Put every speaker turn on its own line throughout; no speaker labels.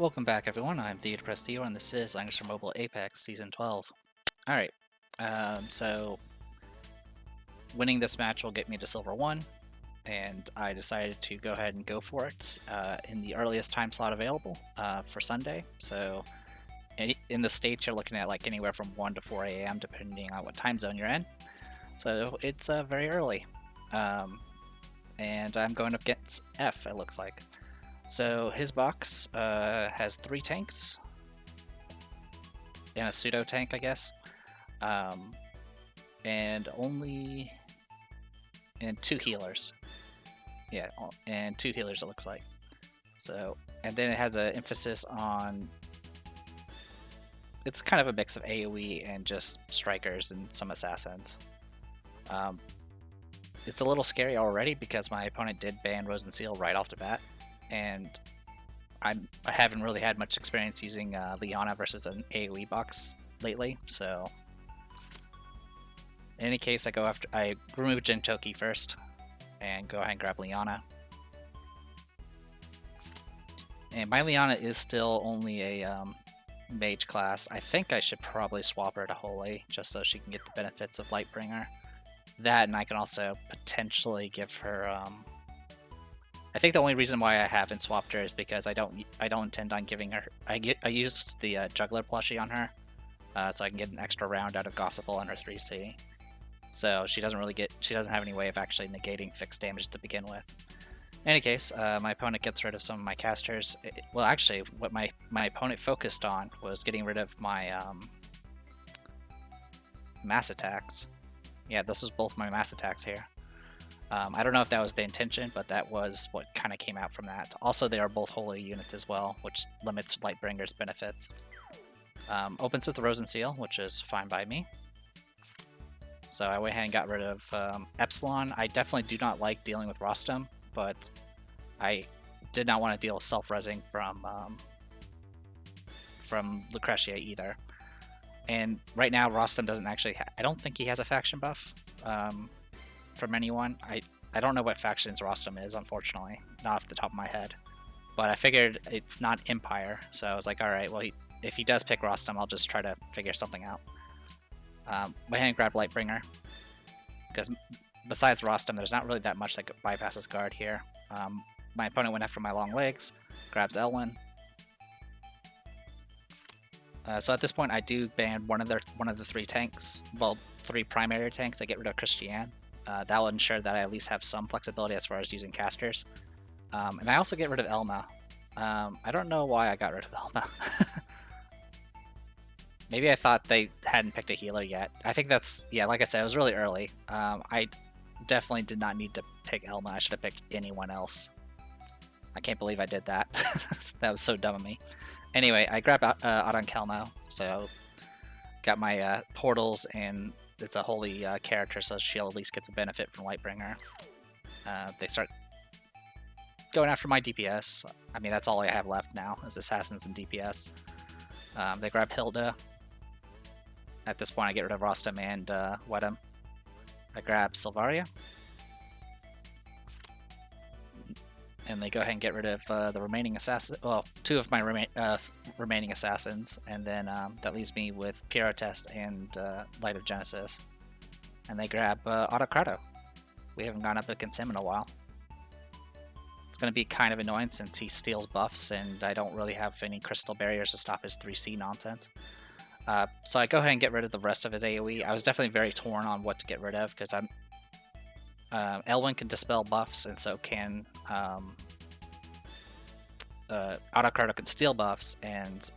Welcome back, everyone. I'm the Prestige, and this is Langrisser Mobile Apex Season 12. Alright, so winning this match will get me to Silver 1, and I decided to go ahead and go for it in the earliest time slot available for Sunday. So in the States, you're looking at like anywhere from 1 to 4 a.m. depending on what time zone you're in. So it's very early. And I'm going up against F, it looks like. So his box has 3 tanks and a pseudo tank, I guess, and 2 healers. Yeah, and 2 healers it looks like. So, and then it has an emphasis on. It's kind of a mix of AoE and just strikers and some assassins. It's a little scary already because my opponent did ban Rose and Seal right off the bat, and I haven't really had much experience using Liana versus an AoE box lately, so in any case, I remove Jintoki first and go ahead and grab Liana. And my Liana is still only a mage class. I think I should probably swap her to Holy just so she can get the benefits of Lightbringer. That, and I can also potentially give her. I think the only reason why I haven't swapped her is because I don't intend on giving her. I used the Juggler plushie on her, so I can get an extra round out of Gossipful on her 3C. So she doesn't have any way of actually negating fixed damage to begin with. In any case, my opponent gets rid of some of my casters. Well, actually, what my opponent focused on was getting rid of my mass attacks. Yeah, this was both my mass attacks here. I don't know if that was the intention, but that was what kind of came out from that. Also, they are both holy units as well, which limits Lightbringer's benefits. Opens with the Rose and Seal, which is fine by me. So I went ahead and got rid of Epsilon. I definitely do not like dealing with Rostam, but I did not want to deal with self-resing from Lucretia either. And right now, Rostam doesn't actually. I don't think he has a faction buff from anyone. I don't know what factions Rostam is, unfortunately, not off the top of my head. But I figured it's not Empire, so I was like, all right, well, if he does pick Rostam, I'll just try to figure something out. Went ahead and grabbed Lightbringer, because besides Rostam, there's not really that much that bypasses guard here. My opponent went after my long legs, grabs Elwyn. So at this point, I do ban one of the 3 tanks. Well, 3 primary tanks. I get rid of Christiane. That will ensure that I at least have some flexibility as far as using casters. And I also get rid of Elma. I don't know why I got rid of Elma. Maybe I thought they hadn't picked a healer yet. I think that's, yeah, like I said, it was really early. I definitely did not need to pick Elma. I should have picked anyone else. I can't believe I did that. That was so dumb of me. Anyway, I grabbed Adan Kelmo, so got my portals, and it's a holy character, so she'll at least get the benefit from Lightbringer. They start going after my DPS. I mean, that's all I have left now, is Assassins and DPS. They grab Hilda. At this point, I get rid of Rostam and Wedham. I grab Silvaria. And they go ahead and get rid of the remaining assassin. Well, 2 of my remaining assassins, and then that leaves me with Pyrotest and Light of Genesis. And they grab Autocrato. We haven't gone up against him in a while. It's going to be kind of annoying since he steals buffs, and I don't really have any crystal barriers to stop his 3C nonsense. So I go ahead and get rid of the rest of his AoE. I was definitely very torn on what to get rid of, because Elwyn can dispel buffs, and so can Autocrato can steal buffs, and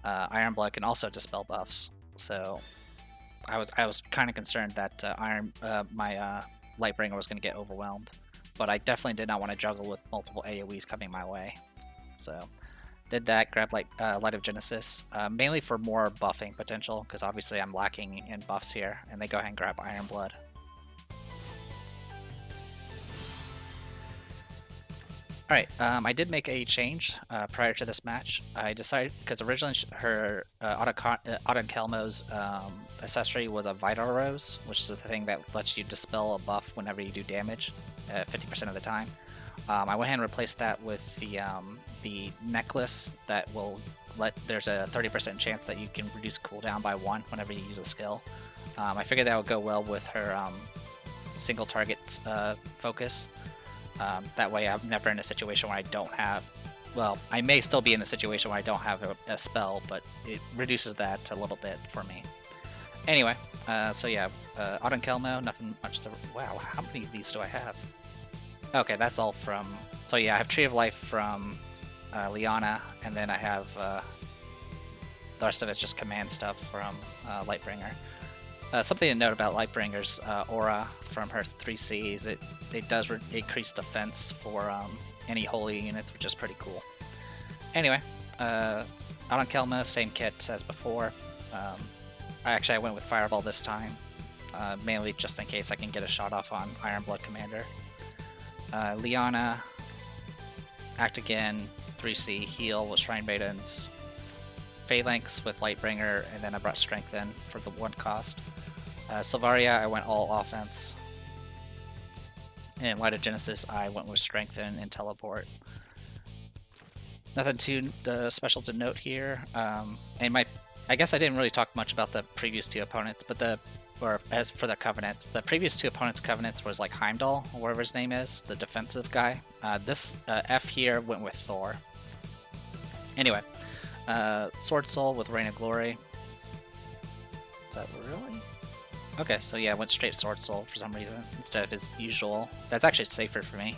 Ironblood can also dispel buffs. So I was kind of concerned that my Lightbringer was going to get overwhelmed, but I definitely did not want to juggle with multiple AoEs coming my way. So did that, grab Light of Genesis, mainly for more buffing potential, because obviously I'm lacking in buffs here, and they go ahead and grab Ironblood. Alright, I did make a change prior to this match. I decided, because originally her Adan Kelmo's accessory was a Vital Rose, which is the thing that lets you dispel a buff whenever you do damage, 50% of the time. I went ahead and replaced that with the necklace that will there's a 30% chance that you can reduce cooldown by 1 whenever you use a skill. I figured that would go well with her single target focus. That way I'm never in a situation where I don't have... Well, I may still be in a situation where I don't have a spell, but it reduces that a little bit for me. Anyway, so yeah, Autumn Kelmo, nothing much to... Wow, how many of these do I have? Okay, that's all from... So yeah, I have Tree of Life from Liana, and then I have the rest of it's just command stuff from Lightbringer. Something to note about Lightbringer's aura from her 3C is it does increase defense for any holy units, which is pretty cool. Anyway, Autumn Kelmo, same kit as before. I went with Fireball this time, mainly just in case I can get a shot off on Ironblood Commander. Liana, Act Again, 3C, Heal with Shrine Maidens, Phalanx with Lightbringer, and then I brought Strength in for the 1 cost. Sylvaria, I went all offense. And Light of Genesis, I went with Strength in and Teleport. Nothing too special to note here. I guess I didn't really talk much about the previous 2 opponents, but as for the Covenants, the previous 2 opponents' Covenants was like Heimdall, or whatever his name is, the defensive guy. This F here went with Thor. Anyway, Sword Soul with Reign of Glory. Is that really? Okay, so yeah, I went straight Sword Soul for some reason, instead of his usual. That's actually safer for me,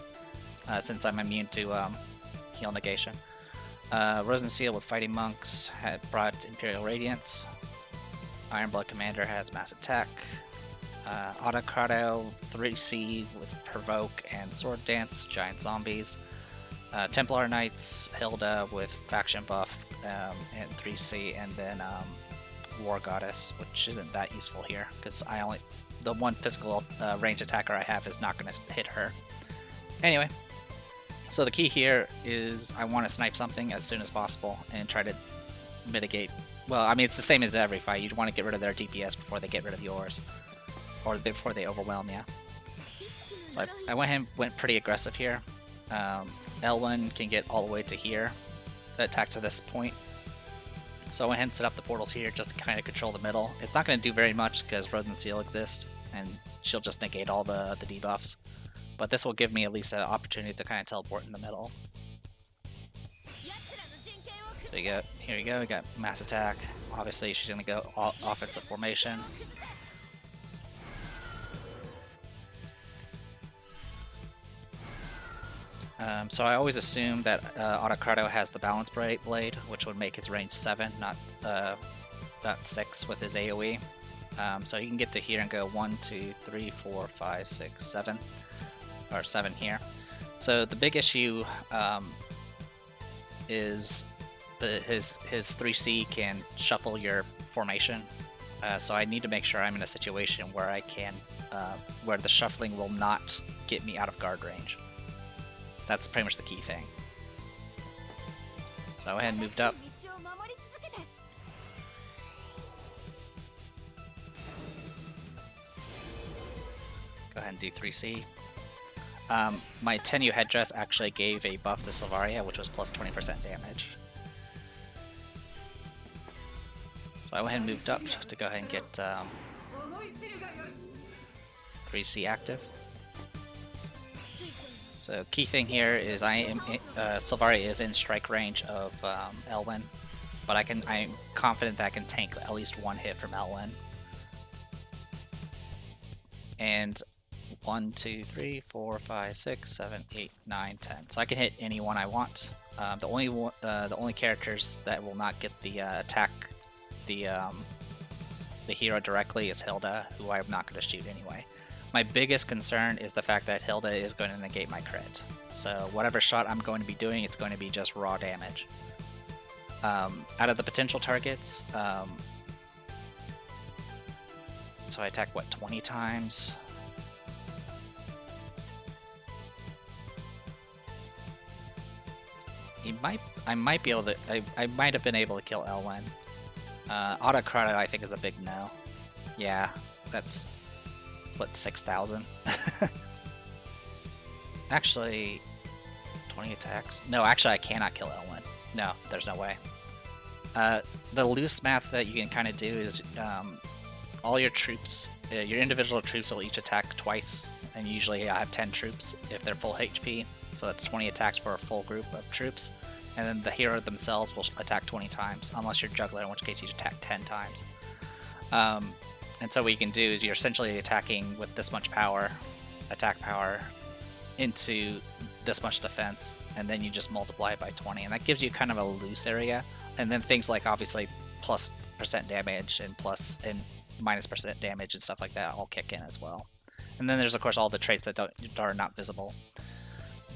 since I'm immune to heal negation. Rosen Seal with Fighting Monks had brought Imperial Radiance. Ironblood Commander has Mass Attack. Autocrato 3C with Provoke and Sword Dance, Giant Zombies. Templar Knights, Hilda with Faction Buff and 3C, and then War Goddess, which isn't that useful here, because the one physical range attacker I have is not going to hit her. Anyway, so the key here is I want to snipe something as soon as possible and try to mitigate... Well, I mean, it's the same as every fight. You want to get rid of their DPS before they get rid of yours, or before they overwhelm you. So I went pretty aggressive here. Elwyn can get all the way to here, attack to this point. So I went ahead and set up the portals here just to kind of control the middle. It's not going to do very much because Rosen Seal exists, and she'll just negate all the debuffs. But this will give me at least an opportunity to kind of teleport in the middle. Here we go, we got Mass Attack. Obviously she's going to go offensive formation. So I always assume that Autocrato has the Balance Blade, which would make his range 7, not 6 with his AoE. So you can get to here and go 1, 2, 3, 4, 5, 6, 7, or 7 here. So the big issue is his 3C can shuffle your formation. So I need to make sure I'm in a situation where I can, where the shuffling will not get me out of guard range. That's pretty much the key thing. So I went ahead and moved up. Go ahead and do 3C. My Tenyu headdress actually gave a buff to Sylvaria, which was plus 20% damage. So I went ahead and moved up to go ahead and get 3C active. So key thing here is Sylvaria is in strike range of Elwyn, but I'm confident that I can tank at least 1 hit from Elwyn. And 1, 2, 3, 4, 5, 6, 7, 8, 9, 10. So I can hit anyone I want. The only characters that will not get the attack the hero directly is Hilda, who I'm not going to shoot anyway. My biggest concern is the fact that Hilda is going to negate my crit. So whatever shot I'm going to be doing, it's going to be just raw damage. Out of the potential targets, so I attack, what, 20 times? I might be able to, I might have been able to kill Elwyn. Autocrato I think is a big no. Yeah, that's, what, 6,000? Actually, 20 attacks. No, actually, I cannot kill Elwyn. No, there's no way. The loose math that you can kind of do is all your troops, your individual troops will each attack twice, and usually I have 10 troops if they're full HP, so that's 20 attacks for a full group of troops. And then the hero themselves will attack 20 times, unless you're juggler, in which case you attack 10 times. And so what you can do is you're essentially attacking with this much power, attack power, into this much defense, and then you just multiply it by 20, and that gives you kind of a loose area. And then things like obviously plus % damage and plus and minus % damage and stuff like that all kick in as well. And then there's of course all the traits that are not visible.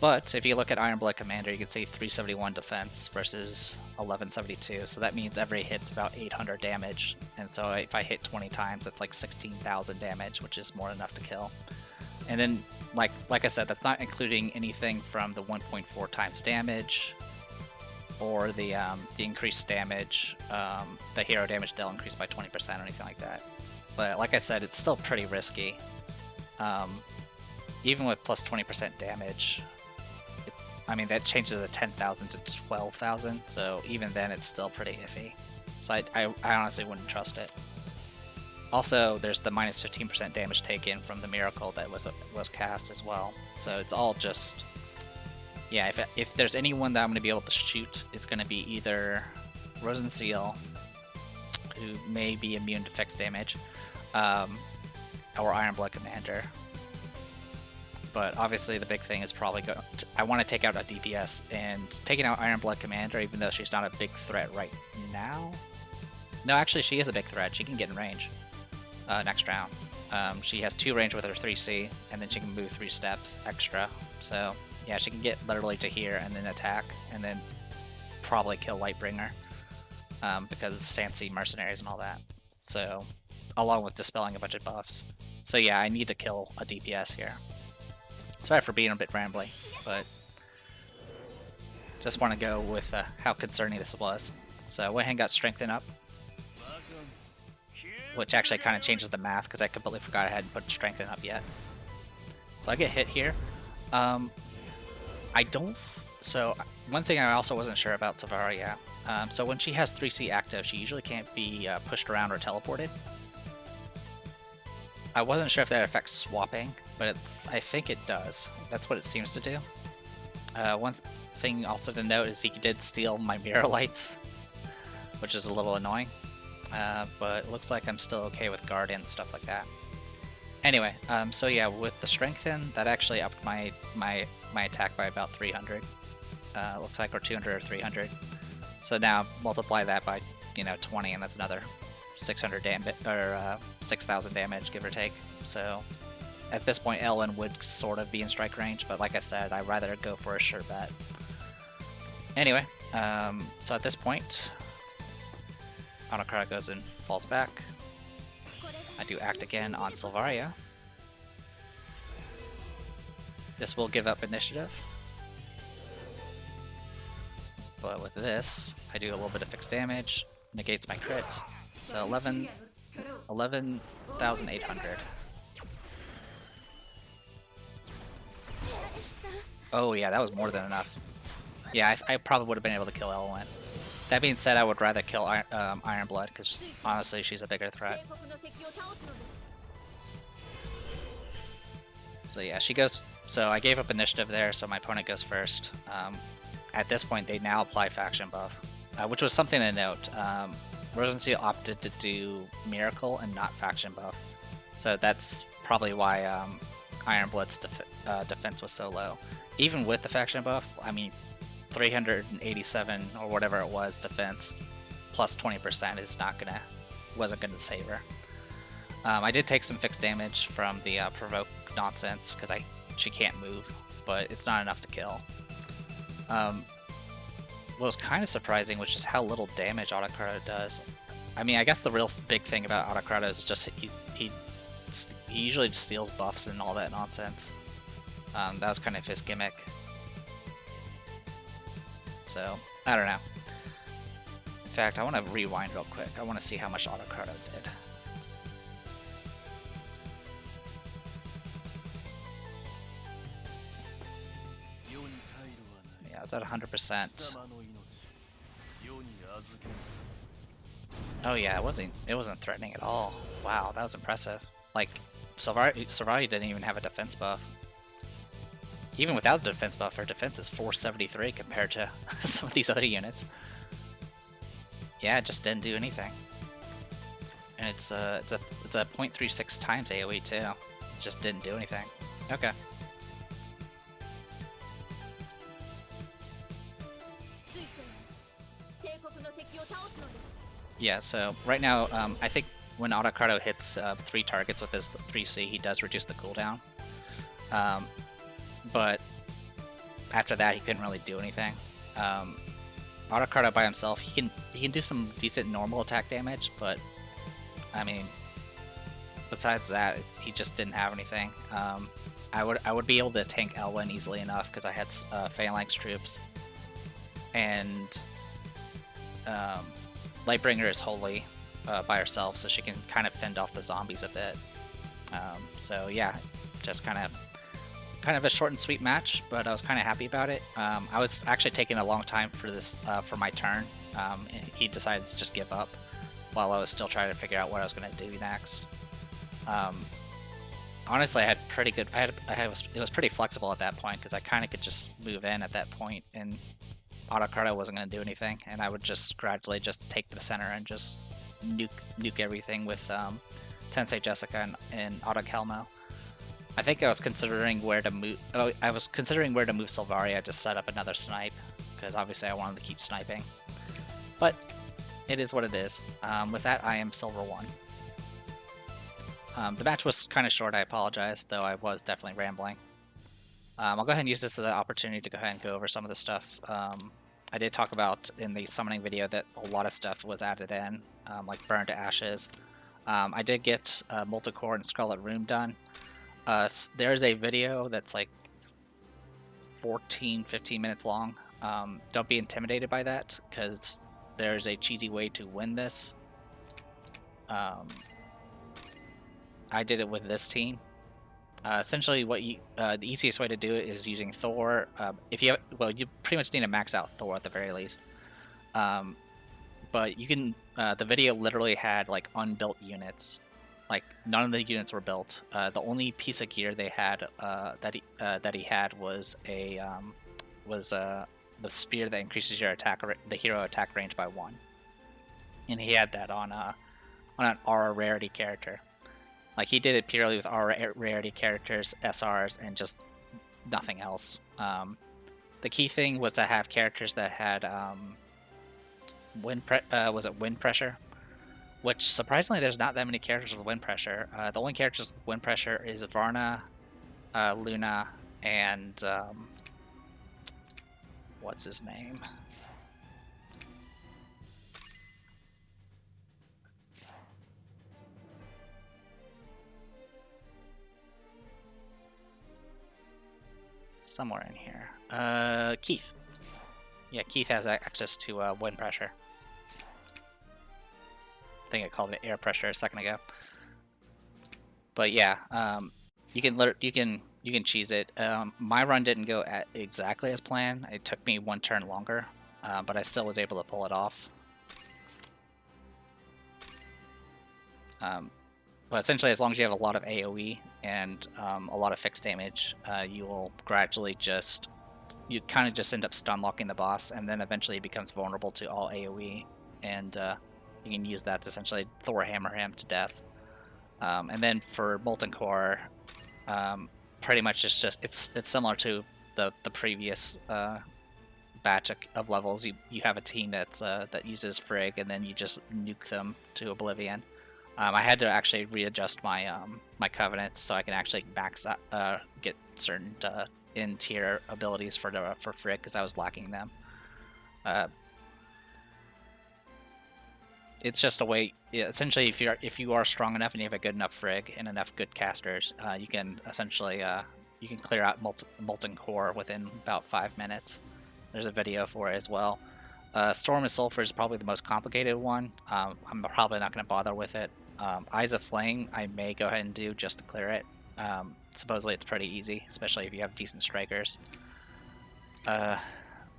But if you look at Ironblood Commander, you can see 371 defense versus 1172, so that means every hit's about 800 damage, and so if I hit 20 times, that's like 16,000 damage, which is more than enough to kill. And then, like I said, that's not including anything from the 1.4 times damage, or the increased damage, the hero damage dealt increased by 20% or anything like that. But like I said, it's still pretty risky. Even with plus 20% damage, I mean, that changes a 10,000 to 12,000, so even then it's still pretty iffy. So I honestly wouldn't trust it. Also, there's the minus 15% damage taken from the miracle that was cast as well. So it's all just... Yeah, if there's anyone that I'm going to be able to shoot, it's going to be either Rosenseal, who may be immune to fixed damage, or Ironblood Commander. But obviously the big thing is probably I want to take out a DPS, and taking out Ironblood Commander, even though she's not a big threat right now. No, actually she is a big threat. She can get in range next round. She has 2 range with her 3C, and then she can move 3 steps extra. So yeah, she can get literally to here and then attack, and then probably kill Lightbringer because Sansi mercenaries and all that. So along with dispelling a bunch of buffs. So yeah, I need to kill a DPS here. Sorry for being a bit rambly, but just want to go with how concerning this was. So I went ahead and got Strengthen up, which actually kind of changes the math because I completely forgot I hadn't put Strengthen up yet. So I get hit here. So one thing I also wasn't sure about Savaria. So when she has 3C active, she usually can't be pushed around or teleported. I wasn't sure if that affects swapping, but I think it does. That's what it seems to do. One thing also to note is he did steal my mirror lights, which is a little annoying. But it looks like I'm still okay with Guardian and stuff like that. Anyway, so yeah, with the Strengthen, that actually upped my attack by about 300. Looks like, or 200 or 300. So now multiply that by 20, and that's another 600 damage, or 6,000 damage, give or take. So at this point, Elwyn would sort of be in strike range, but like I said, I'd rather go for a sure bet. Anyway, so at this point, Anakara goes and falls back. I do act again on Sylvaria. This will give up initiative. But with this, I do a little bit of fixed damage, negates my crit. So 11,800. Oh yeah, that was more than enough. Yeah, I probably would have been able to kill Elwyn. That being said, I would rather kill Ironblood, because honestly, she's a bigger threat. So yeah, she goes... So I gave up initiative there, so my opponent goes first. At this point, they now apply faction buff, which was something to note. Rosenseal opted to do Miracle and not faction buff. So that's probably why Ironblood's defense was so low. Even with the faction buff, I mean, 387 or whatever it was defense plus 20% is wasn't gonna save her. I did take some fixed damage from the provoke nonsense because she can't move, but it's not enough to kill. What was kind of surprising was just how little damage Autocrata does. I mean, I guess the real big thing about Autocrata is just he usually just steals buffs and all that nonsense. That was kind of his gimmick. So, I don't know. In fact, I want to rewind real quick. I want to see how much Autocrata did. was at 100%. Oh yeah, it wasn't threatening at all. Wow, that was impressive. Like, Sylvari didn't even have a defense buff. Even without the defense buff, her defense is 473 compared to some of these other units. Yeah, it just didn't do anything. And it's a 0.36 times AoE too. It just didn't do anything. Okay. Yeah, so right now, I think when Autocardo hits 3 targets with his 3C, he does reduce the cooldown. But after that, he couldn't really do anything. Autocardo by himself, he can do some decent normal attack damage, but I mean, besides that, he just didn't have anything. I would be able to tank Elwyn easily enough because I had Phalanx troops, and Lightbringer is holy by herself, so she can kind of fend off the zombies a bit. So yeah, just kind of a short and sweet match, but I was kind of happy about it. I was actually taking a long time for this for my turn. And he decided to just give up while I was still trying to figure out what I was going to do next. Honestly, I had pretty good. It was pretty flexible at that point because I kind of could just move in at that point, and Autocardo wasn't going to do anything, and I would just gradually just take the center and just nuke everything with Tensei Jessica and Autokelmo. I think I was considering where to move. Oh, I was considering where to move Sylvari. I just set up another snipe because obviously I wanted to keep sniping. But it is what it is. With that, I am Silver 1. The match was kind of short. I apologize, though I was definitely rambling. I'll go ahead and use this as an opportunity to go ahead and go over some of the stuff. I did talk about in the summoning video that a lot of stuff was added in, like Burn to Ashes. I did get Molten Core and Scarlet Room done. There's a video that's like 14-15 minutes long. Don't be intimidated by that, because there's a cheesy way to win this. I did it with this team. Essentially, the easiest way to do it is using Thor. You pretty much need to max out Thor at the very least. But you can. The video literally had like unbuilt units. Like none of the units were built. The only piece of gear they had that he had was the spear that increases your the hero attack range by 1, and he had that on an aura rarity character. Like, he did it purely with aura rarity characters, SRs, and just nothing else. The key thing was to have characters that had wind pressure, which surprisingly there's not that many characters with wind pressure. The only characters with wind pressure is Varna, Luna, and what's his name? Somewhere in here. Keith. Yeah, Keith has access to wind pressure. I think I called it air pressure a second ago. But yeah, you can cheese it. My run didn't go exactly as planned. It took me 1 turn longer, but I still was able to pull it off. But essentially, as long as you have a lot of AoE and a lot of fixed damage, you will gradually you kind of just end up stun locking the boss, and then eventually it becomes vulnerable to all AoE, and you can use that to essentially Thor hammer him to death. And then for Molten Core, pretty much it's similar to the previous batch of levels. You have a team that uses Frigg, and then you just nuke them to oblivion. I had to actually readjust my my covenants so I can actually get certain in-tier abilities for Frigg, because I was lacking them. It's just a way. Essentially, if you are strong enough and you have a good enough Frigg and enough good casters, you can essentially you can clear out Molten Core within about 5 minutes. There's a video for it as well. Storm of Sulfur is probably the most complicated one. I'm probably not going to bother with it. Eyes of Flame, I may go ahead and do just to clear it. Supposedly it's pretty easy, especially if you have decent strikers.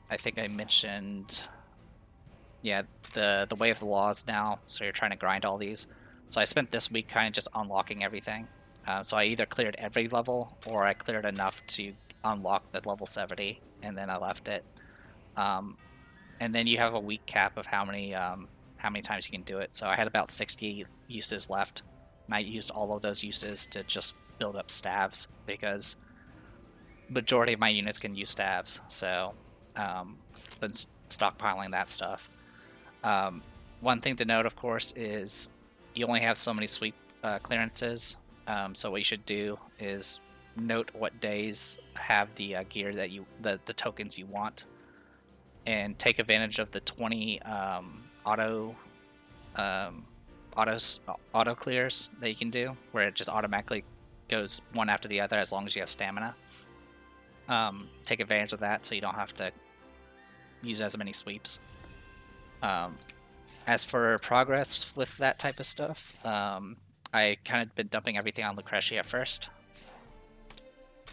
I think I mentioned, yeah, the way of the laws now. So you're trying to grind all these. So I spent this week kind of just unlocking everything. So I either cleared every level or I cleared enough to unlock the level 70, and then I left it. And then you have a week cap of how many times you can do it. So I had about 60 uses left, and I used all of those uses to just build up stabs because majority of my units can use stabs. So been stockpiling that stuff. One thing to note, of course, is you only have so many sweep clearances. So what you should do is note what days have the gear that the tokens you want, and take advantage of the 20 auto clears that you can do, where it just automatically goes one after the other as long as you have stamina. Take advantage of that so you don't have to use as many sweeps. As for progress with that type of stuff, I kind of been dumping everything on Lucretia at first.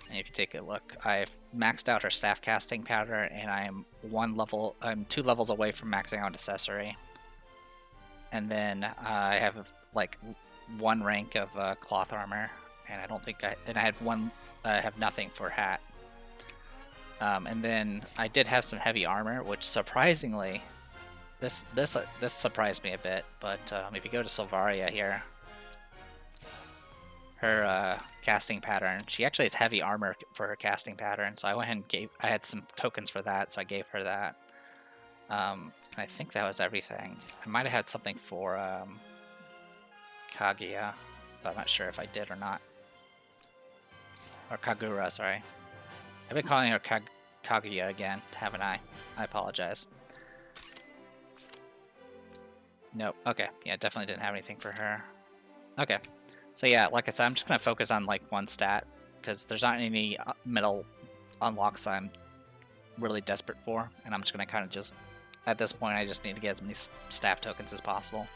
And if you take a look, I've maxed out her staff casting powder, and I'm 2 levels away from maxing out accessory. And then I have like 1 rank of cloth armor, and I have nothing for hat. And then I did have some heavy armor, which surprisingly, this surprised me a bit. But if you go to Silvaria here, her casting pattern, she actually has heavy armor for her casting pattern. So I went ahead and I had some tokens for that, so I gave her that. I think that was everything. I might have had something for Kaguya, but I'm not sure if I did or not. Or Kagura, sorry. I've been calling her Kaguya again, haven't I? I apologize. Nope. Okay. Yeah, definitely didn't have anything for her. Okay. So yeah, like I said, I'm just going to focus on like one stat, because there's not any middle unlocks that I'm really desperate for, and I'm just going to kind of just, at this point, I just need to get as many staff tokens as possible.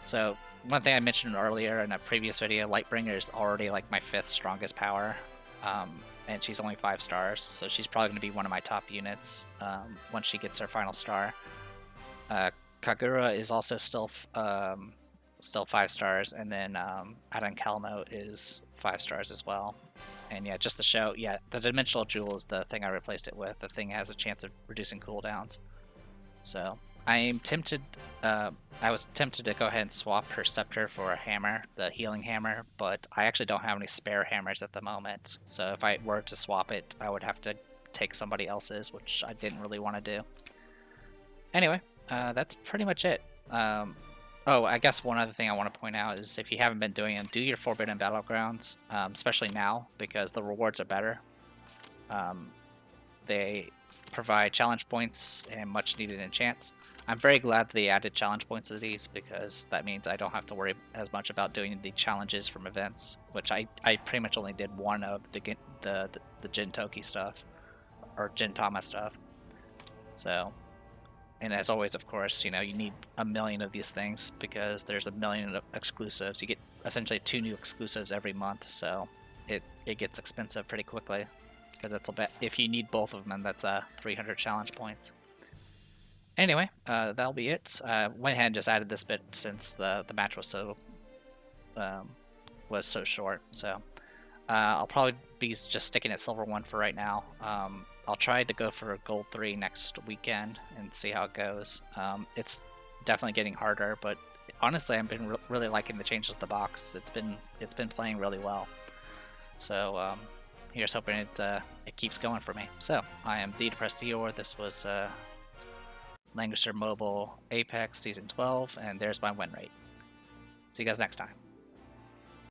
So one thing I mentioned earlier in a previous video, Lightbringer is already like my 5th strongest power, and she's only 5 stars, so she's probably going to be one of my top units once she gets her final star. Kagura is also still 5 stars, and then Adan Kalmo is 5 stars as well. And yeah, just to show, yeah, the Dimensional Jewel is the thing I replaced it with. The thing has a chance of reducing cooldowns. So I was tempted to go ahead and swap her scepter for a hammer, the healing hammer, but I actually don't have any spare hammers at the moment. So if I were to swap it, I would have to take somebody else's, which I didn't really want to do. Anyway, that's pretty much it. Oh, I guess one other thing I want to point out is if you haven't been doing them, do your Forbidden Battlegrounds, especially now, because the rewards are better. They provide challenge points and much needed enchants. I'm very glad they added challenge points to these, because that means I don't have to worry as much about doing the challenges from events, which I pretty much only did one of the Jintoki stuff, or Gintama stuff. So... And as always, of course, you know, you need a million of these things, because there's a million of exclusives. You get essentially 2 new exclusives every month, so it gets expensive pretty quickly, because it's if you need both of them, that's 300 challenge points. Anyway, that'll be it. Went ahead and just added this bit since the match was so short. So I'll probably be just sticking at Silver 1 for right now. I'll try to go for Gold 3 next weekend and see how it goes. It's definitely getting harder, but honestly, I've been really liking the changes to the box. It's been playing really well. So here's hoping it keeps going for me. So I am the Depressed Eeyore. This was Langrisser Mobile Apex Season 12, and there's my win rate. See you guys next time.